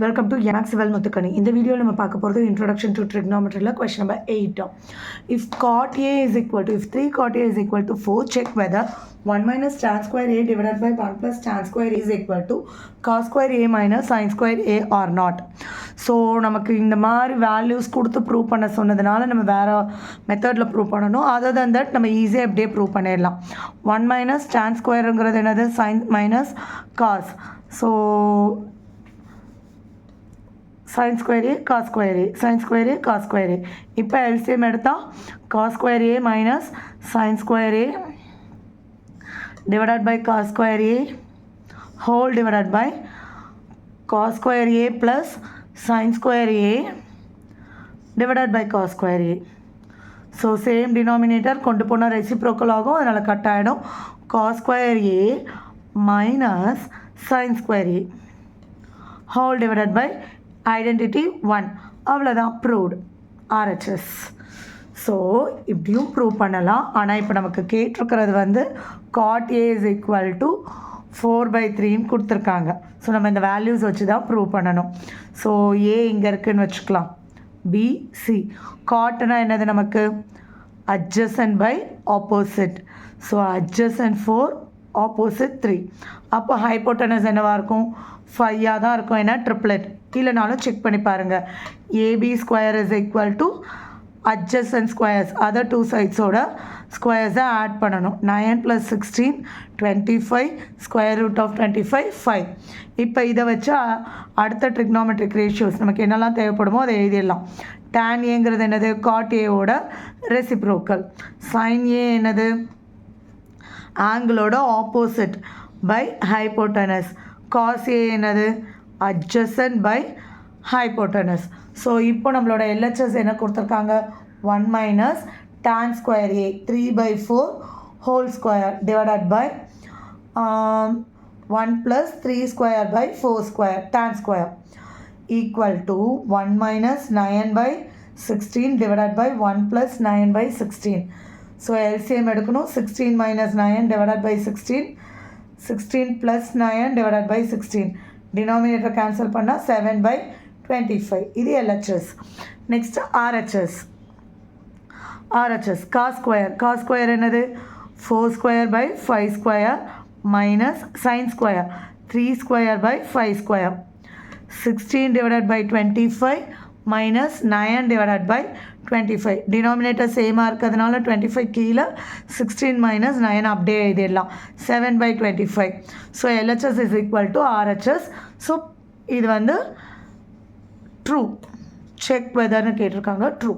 Welcome to Yanax Civil Muthukani. In the video, we will talk about the introduction to trigonometry. Question number 8. If cot A is equal to, if 3 cot A is equal to 4, check whether 1 minus tan square A divided by 1 plus tan square A is equal to cos square A minus sin square A or not. So, நமக்கு இந்த மாதிரி values கொடுத்து prove பண்ண சொன்னதுனால நம்ம வேறு மெத்தடில் prove பண்ணணும். அதர் தென் தட் நம்ம ஈஸியாக எப்படியே ப்ரூவ் பண்ணிடலாம். 1 மைனஸ் tan ஸ்கொயருங்கிறது என்னது sin minus cos. So sin square A cos square A, sin square A cos square A. இப்போ LCM எடுத்தால் cos square A minus sin square A divided by cos square A whole divided by cos square A plus sin square A divided by cos square A. So same denominator கொண்டு போனால் reciprocal ஆகும், அதனால் cut ஆகிடும். cos square A minus sin square A whole divided by identity 1. அவ்வளோதான் proved RHS. So இப்படியும் prove பண்ணலாம். ஆனால் இப்போ நமக்கு கேட்டிருக்கிறது வந்து cot A is equal to 4/3ன்னு கொடுத்துருக்காங்க. ஸோ நம்ம இந்த வேல்யூஸ் வச்சு தான் ப்ரூவ் பண்ணணும். ஸோ A இங்கே இருக்குதுன்னு வச்சுக்கலாம். BC காட்னா என்னது நமக்கு adjacent by opposite. So adjacent 4 opposite 3. அப்போ ஹைப்போட்டனஸ் என்னவாக இருக்கும் 5ஆக தான் இருக்கும். ஏன்னா ட்ரிப்ளெட் இல்லைனாலும் செக் பண்ணி பாருங்கள். AB square is equal to adjacent squares other two சைட்ஸோட ஸ்கொயர்ஸை ஆட் பண்ணணும். 9 + 16 25 ஸ்கொயர் ரூட் ஆஃப் 25 5. இப்போ இதை வச்சு அடுத்த ட்ரிக்னாமெட்ரிக் ரேஷியோஸ் நமக்கு என்னெல்லாம் தேவைப்படுமோ அதை எழுதிடலாம். tan ஏங்கிறது என்னது cot Aவோட ரெசிப்ரோக்கல். sin A என்னது ஆங்கிளோட opposite by hypotenuse. cos A என்னது adjacent by hypotenuse. ஸோ இப்போ நம்மளோட LHS என்ன கொடுத்துருக்காங்க 1 minus tan square A 3/4 whole square divided by 1 plus 3 square by 4 square tan square equal to 1 minus 9/16 divided by 1 plus 9/16. So LCM எடுக்கணும். 16 minus 9 divided by 16 16 plus 9 divided by 16. denominator cancel பண்ணால் 7/25. இது LHS. next RHS. cos square என்னது 4 square by 5 square minus sin square 3 square by 5 square. 16 divided by 25 minus 9 divided by 25. denominator சேமாக இருக்கிறதுனால 25 கீழே 16 minus 9 அப்படியே எழுதிடலாம் 7/25. So LHS is equal to RHS. So இது வந்து ட்ரூ. செக் வெதர்னு கேட்டிருக்காங்க. ட்ரூ.